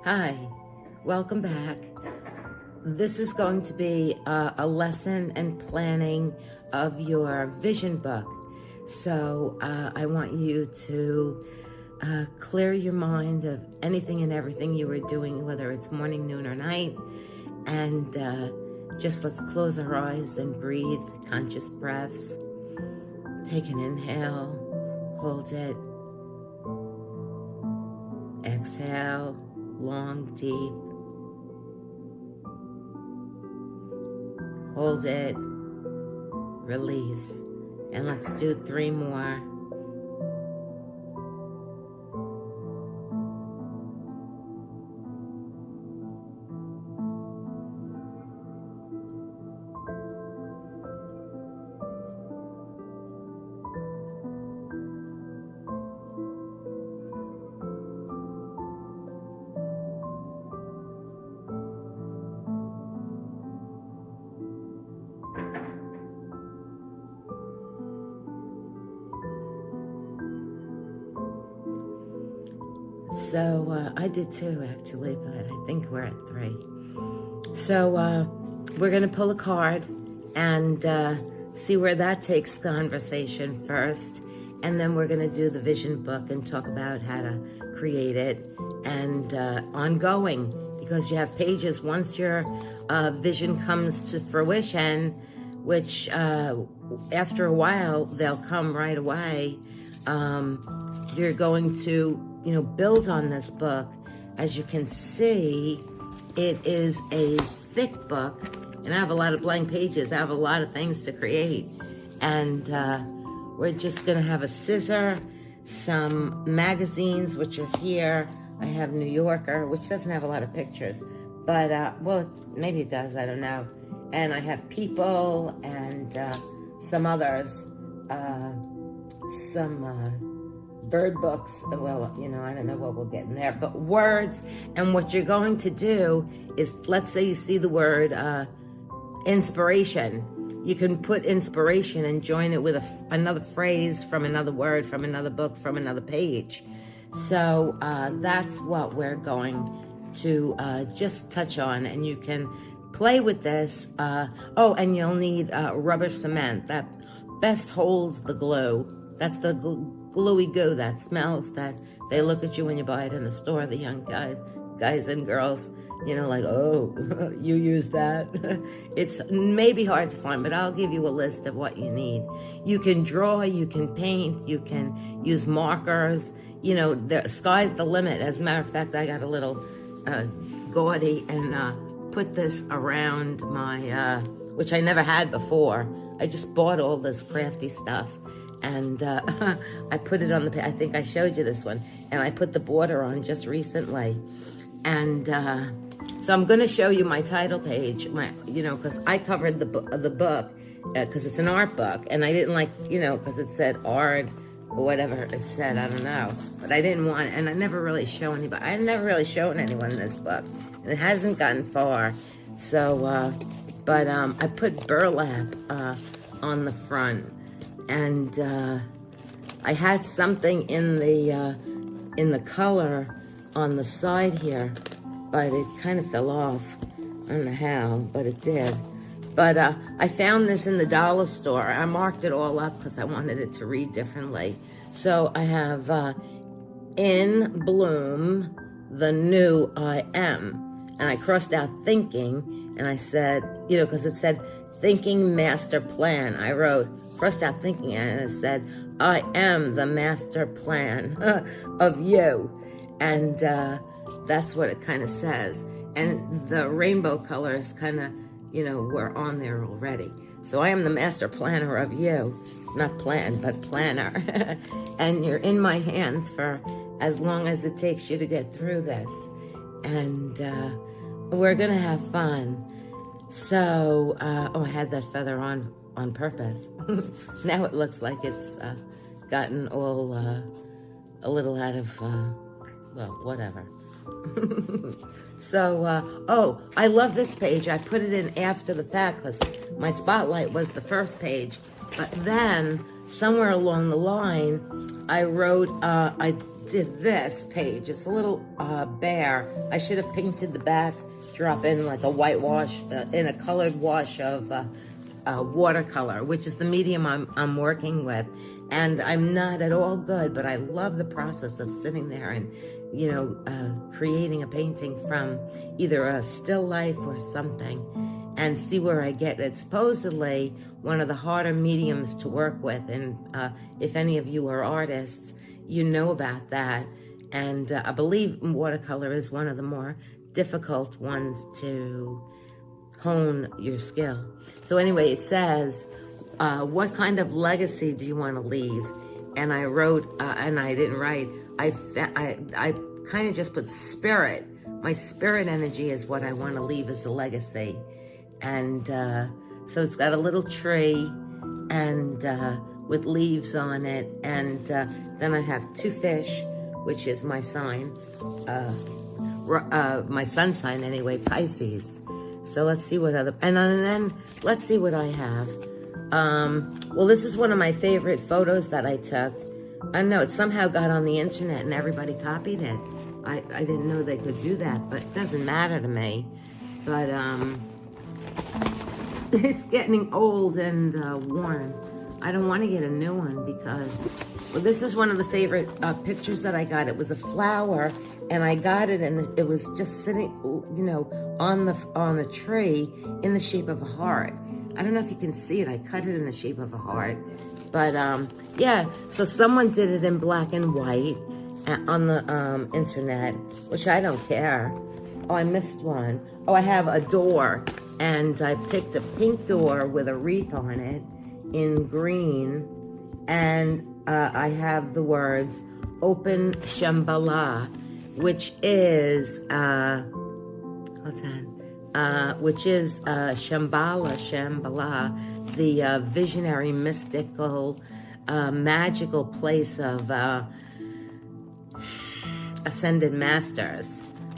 Hi, welcome back. This is going to be a lesson and planning of your vision book. So I want you to clear your mind of anything and everything you were doing, whether it's morning, noon, or night. And just let's close our eyes and breathe conscious breaths. Take an inhale, hold it. Exhale, long, deep. Hold it, release. And let's do 3 more. So I did too, actually, but I think we're at 3. So we're going to pull a card and see where that takes conversation first. And then we're going to do the vision book and talk about how to create it and ongoing, because you have pages once your vision comes to fruition, which after a while, they'll come right away. You're going to build on this book. As you can see, it is a thick book, and I have a lot of blank pages. I have a lot of things to create, and we're just gonna have a scissor, some magazines, which are here. I have New Yorker, which doesn't have a lot of pictures, but well, maybe it does, I don't know. And I have people and some others, some bird books. Well, I don't know what we'll get in there, but words. And what you're going to do is, let's say you see the word inspiration. You can put inspiration and join it with another phrase from another word, from another book, from another page. So that's what we're going to just touch on, and you can play with this. Oh, and you'll need rubber cement. That best holds the glue. That's the gluey goo that smells, that they look at you when you buy it in the store, the young guys and girls, like, oh, you use that. It's maybe hard to find, but I'll give you a list of what you need. You can draw, you can paint, you can use markers. The sky's the limit. As a matter of fact, I got a little gaudy and put this around my, which I never had before. I just bought all this crafty stuff. And I put it on I think I showed you this one, and I put the border on just recently. And so I'm going to show you my title page, because I covered the book, because it's an art book, and I didn't like, because it said art or whatever it said, I don't know. But I didn't want it, and I never really show anybody. I've never really shown anyone this book, and it hasn't gotten far. So, but I put burlap on the front. And I had something in the color on the side here, but it kind of fell off. I don't know how, but it did. But I found this in the dollar store. I marked it all up because I wanted it to read differently. So I have in bloom, the new I am. And I crossed out thinking, and I said, because it said thinking master plan. I wrote, crossed out thinking, and it said, I am the master plan of you. And that's what it kind of says. And the rainbow colors kind of, were on there already. So I am the master planner of you. Not plan, but planner. And you're in my hands for as long as it takes you to get through this. And we're going to have fun. So, I had that feather on purpose. Now it looks like it's gotten all a little out of, well, whatever. So, I love this page. I put it in after the fact because my spotlight was the first page. But then, somewhere along the line, I wrote, I did this page. It's a little bare. I should have painted the back, drop in like a whitewash, in a colored wash of watercolor, which is the medium I'm working with. And I'm not at all good, but I love the process of sitting there and, creating a painting from either a still life or something, and see where I get. It's supposedly one of the harder mediums to work with, and if any of you are artists, you know about that. And I believe watercolor is one of the more difficult ones to hone your skill. So anyway, it says, what kind of legacy do you want to leave? And I wrote, and I didn't write, I kind of just put spirit. My spirit energy is what I want to leave as a legacy. And so it's got a little tree and with leaves on it. And then I have 2 fish, which is my sign, my sun sign anyway, Pisces. So let's see what other, and then let's see what I have. Well, this is one of my favorite photos that I took. I don't know, it somehow got on the internet and everybody copied it. I didn't know they could do that, but it doesn't matter to me. But it's getting old and worn. I don't want to get a new one because, well, this is one of the favorite pictures that I got. It was a flower, and I got it, and it was just sitting, on the tree in the shape of a heart. I don't know if you can see it. I cut it in the shape of a heart. But, yeah, so someone did it in black and white on the internet, which I don't care. Oh, I missed one. Oh, I have a door, and I picked a pink door with a wreath on it in green, and I have the words Open Shambhala, which is, what's that? Which is Shambhala, the visionary, mystical, magical place of ascended masters.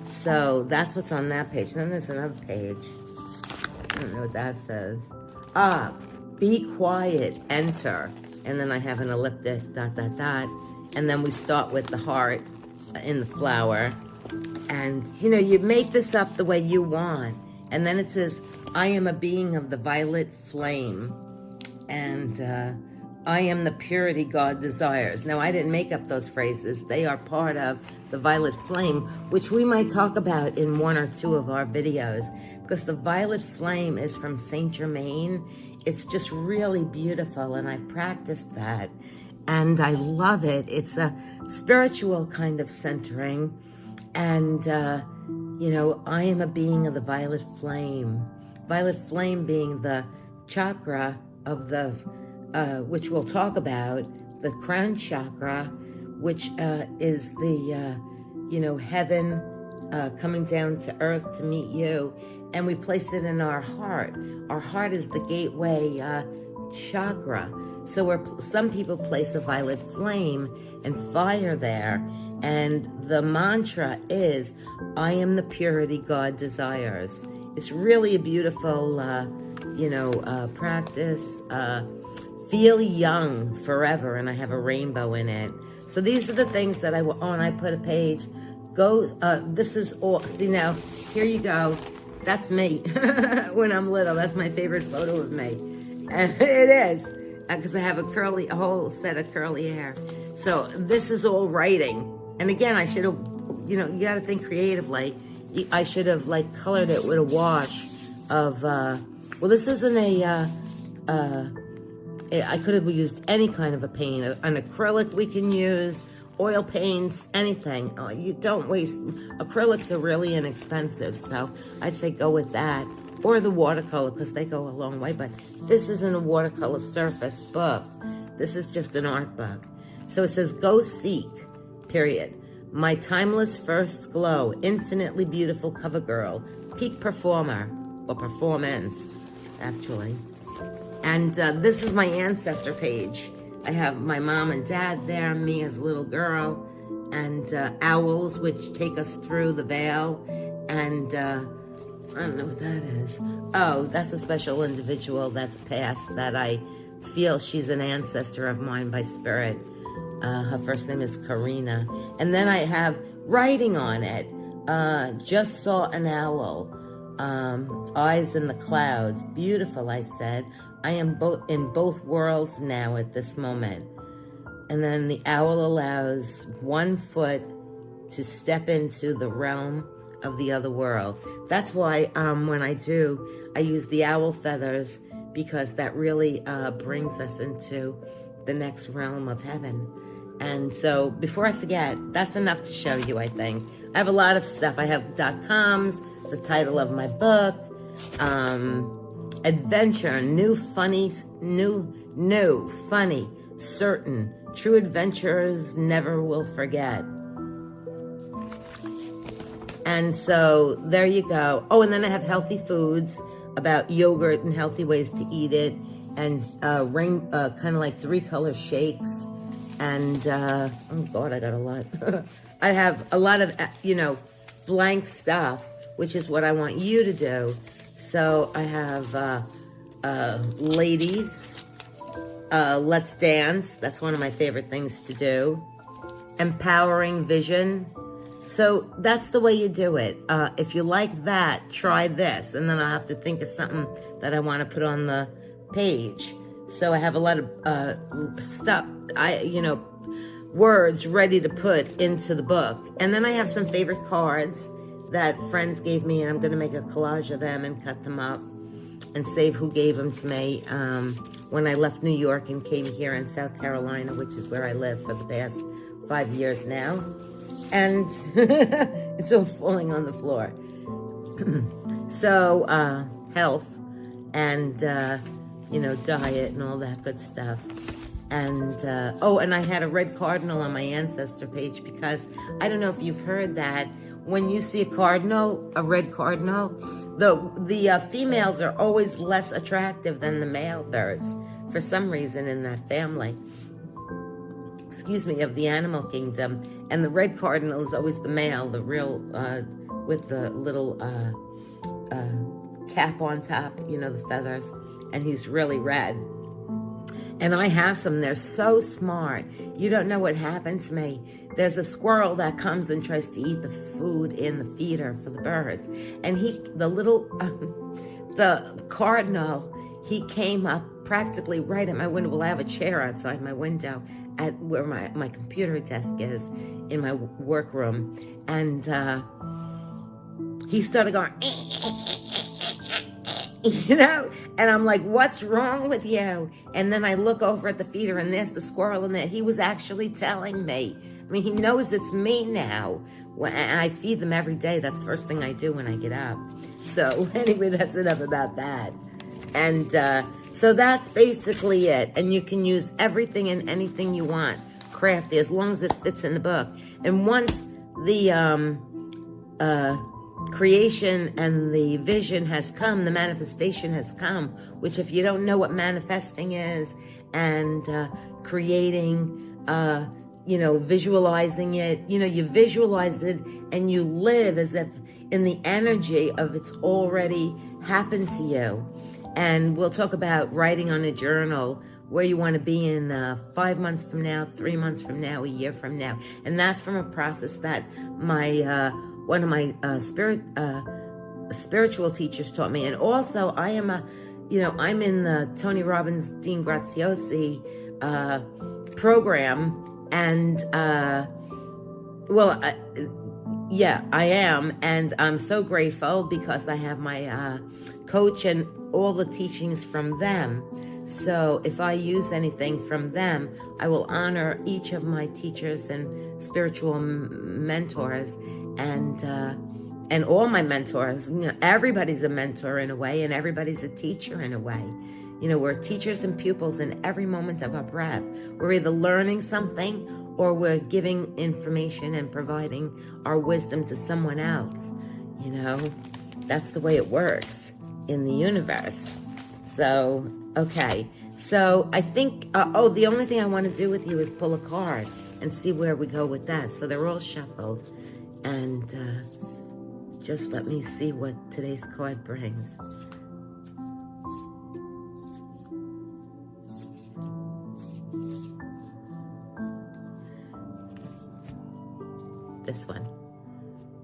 So that's what's on that page. Then there's another page. I don't know what that says. Be quiet, enter. And then I have an elliptic, ... And then we start with the heart in the flower. And, you make this up the way you want. And then it says, I am a being of the violet flame. And I am the purity God desires. Now, I didn't make up those phrases. They are part of the violet flame, which we might talk about in 1 or 2 of our videos. Because the violet flame is from Saint Germain. It's just really beautiful, and I practiced that. And I love it. It's a spiritual kind of centering. And, I am a being of the violet flame. Violet flame being the chakra of the, which we'll talk about, the crown chakra, which is the, heaven coming down to earth to meet you. And we place it in our heart. Our heart is the gateway chakra. So some people place a violet flame and fire there. And the mantra is, I am the purity God desires. It's really a beautiful, practice. Feel young forever, and I have a rainbow in it. So these are the things that I put a page. This is all, see now, here you go. That's me when I'm little. That's my favorite photo of me. And it is, because I have a whole set of curly hair. So this is all writing. And again, I should have, you got to think creatively. I should have colored it with a wash of, this isn't I could have used any kind of a paint, an acrylic we can use, oil paints, anything. You don't waste, acrylics are really inexpensive, so I'd say go with that. Or the watercolor, because they go a long way, but this isn't a watercolor surface book. This is just an art book. So it says, go seek, period. My timeless first glow, infinitely beautiful cover girl, peak performer, or performance, actually. And this is my ancestor page. I have my mom and dad there, me as a little girl, and owls, which take us through the veil. And I don't know what that is. Oh, that's a special individual that's passed that I feel she's an ancestor of mine by spirit. Her first name is Karina. And then I have writing on it. Just saw an owl. Eyes in the clouds. Beautiful, I said. I am in both worlds now at this moment. And then the owl allows one foot to step into the realm of the other world. That's why when I use the owl feathers, because that really brings us into the next realm of heaven. And so before I forget, that's enough to show you, I think. I have a lot of stuff. I have .coms, the title of my book, adventure, new, funny, certain, true adventurers never will forget. And so there you go. Oh, and then I have healthy foods about yogurt and healthy ways to eat it, and kind of like 3-color shakes. And oh God, I got a lot. I have a lot of blank stuff, which is what I want you to do. So I have ladies, let's dance. That's one of my favorite things to do. Empowering vision. So that's the way you do it. If you like that, try this. And then I'll have to think of something that I want to put on the page. So I have a lot of stuff, words ready to put into the book. And then I have some favorite cards that friends gave me, and I'm going to make a collage of them and cut them up and save who gave them to me when I left New York and came here in South Carolina, which is where I live for the past 5 years now. And it's all falling on the floor. So health and diet and all that good stuff. And and I had a red cardinal on my ancestor page, because I don't know if you've heard that when you see a red cardinal, the females are always less attractive than the male birds for some reason in that family. Of the animal kingdom. And the red cardinal is always the male, the real with the little cap on top, the feathers, and he's really red. And I have some. They're so smart. You don't know what happened to me. There's a squirrel that comes and tries to eat the food in the feeder for the birds, and the cardinal, he came up practically right at my window. Well, I have a chair outside my window at where my computer desk is in my workroom, and he started going, and I'm like, what's wrong with you? And then I look over at the feeder, and there's the squirrel in there. He was actually telling me. I mean, he knows it's me now. When I feed them every day. That's the first thing I do when I get up. So anyway, that's enough about that. And so that's basically it. And you can use everything and anything you want, crafty, as long as it fits in the book. And once the creation and the vision has come, the manifestation has come, which if you don't know what manifesting is, and creating, visualizing it, you visualize it and you live as if in the energy of it's already happened to you. And we'll talk about writing on a journal where you want to be in 5 months from now, 3 months from now, a year from now. And that's from a process that one of my spiritual teachers taught me. And also I am I'm in the Tony Robbins, Dean Graziosi program. And I am. And I'm so grateful because I have my coach and all the teachings from them. So if I use anything from them, I will honor each of my teachers and spiritual mentors, and all my mentors. Everybody's a mentor in a way, and everybody's a teacher in a way. We're teachers and pupils in every moment of our breath. We're either learning something or we're giving information and providing our wisdom to someone else. That's the way it works in the universe. So, okay. So I think, the only thing I want to do with you is pull a card and see where we go with that. So they're all shuffled. And just let me see what today's card brings. this one.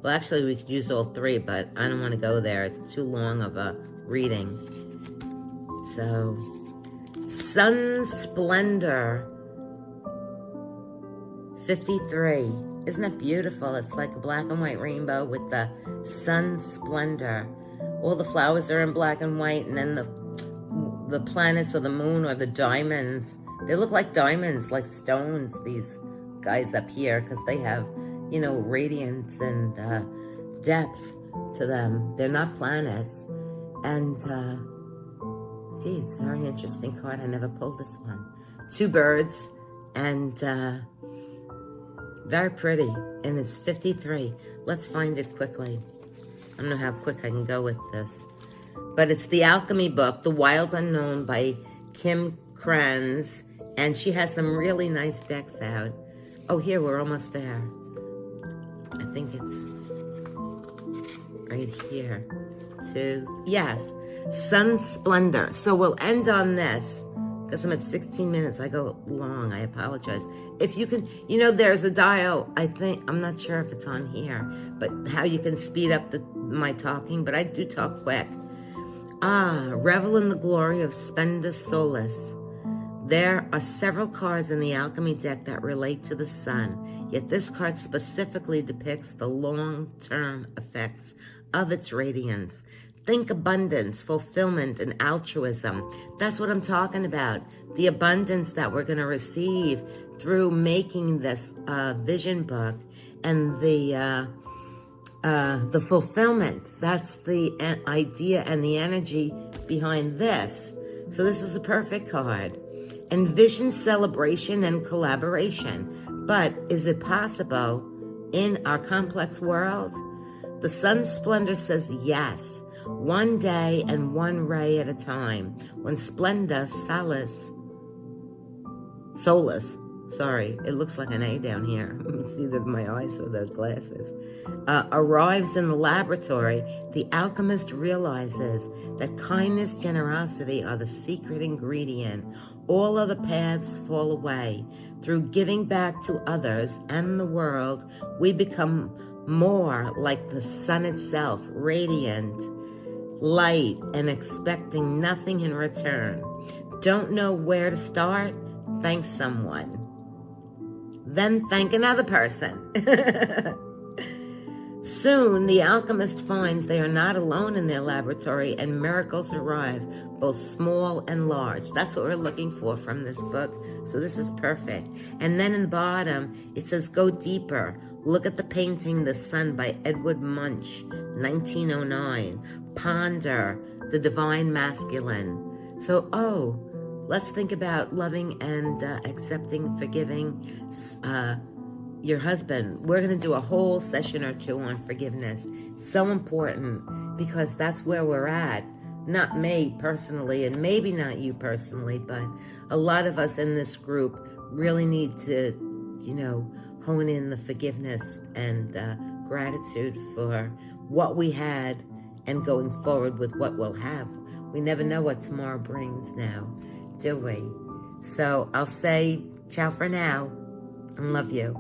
Well, actually, we could use all three, but I don't want to go there. It's too long of a reading. So, Sun Splendor 53. Isn't that beautiful? It's like a black and white rainbow with the sun splendor. All the flowers are in black and white, and then the planets or the moon or the diamonds, they look like diamonds, like stones, these guys up here, because they have, you know, radiance and depth to them. They're not planets. And, geez, very interesting card. I never pulled this one. 2 birds, and very pretty, and it's 53. Let's find it quickly. I don't know how quick I can go with this. But it's the alchemy book, The Wild Unknown by Kim Kranz, and she has some really nice decks out. Oh, here, we're almost there. I think it's right here. Yes, Sun Splendor. So we'll end on this, because I'm at 16 minutes. I go long, I apologize. If you can, you know, there's a dial, I think, I'm not sure if it's on here, but how you can speed up my talking, but I do talk quick. Revel in the glory of Spenda Solis. There are several cards in the alchemy deck that relate to the sun, yet this card specifically depicts the long-term effects of its radiance. Think abundance, fulfillment, and altruism. That's what I'm talking about. The abundance that we're going to receive through making this vision book, and the fulfillment. That's the idea and the energy behind this. So this is a perfect card. Envision celebration and collaboration. But is it possible in our complex world? The Sun Splendor says yes. One day and one ray at a time. When Splenda Solis, sorry, it looks like an A down here. It's either my eyes or the glasses. Arrives in the laboratory, the alchemist realizes that kindness, generosity are the secret ingredient. All other paths fall away. Through giving back to others and the world, we become more like the sun itself, radiant, light, and expecting nothing in return. Don't know where to start? Thank someone. Then thank another person. Soon, the alchemist finds they are not alone in their laboratory, and miracles arrive, both small and large. That's what we're looking for from this book. So this is perfect. And then in the bottom, it says, go deeper. Look at the painting, The Sun by Edward Munch, 1909. Ponder the divine masculine. So, let's think about loving and accepting, forgiving your husband. We're going to do a whole session or 2 on forgiveness. So important, because that's where we're at. Not me personally, and maybe not you personally, but a lot of us in this group really need to, hone in the forgiveness and gratitude for what we had and going forward with what we'll have. We never know what tomorrow brings now, do we? So I'll say ciao for now and love you.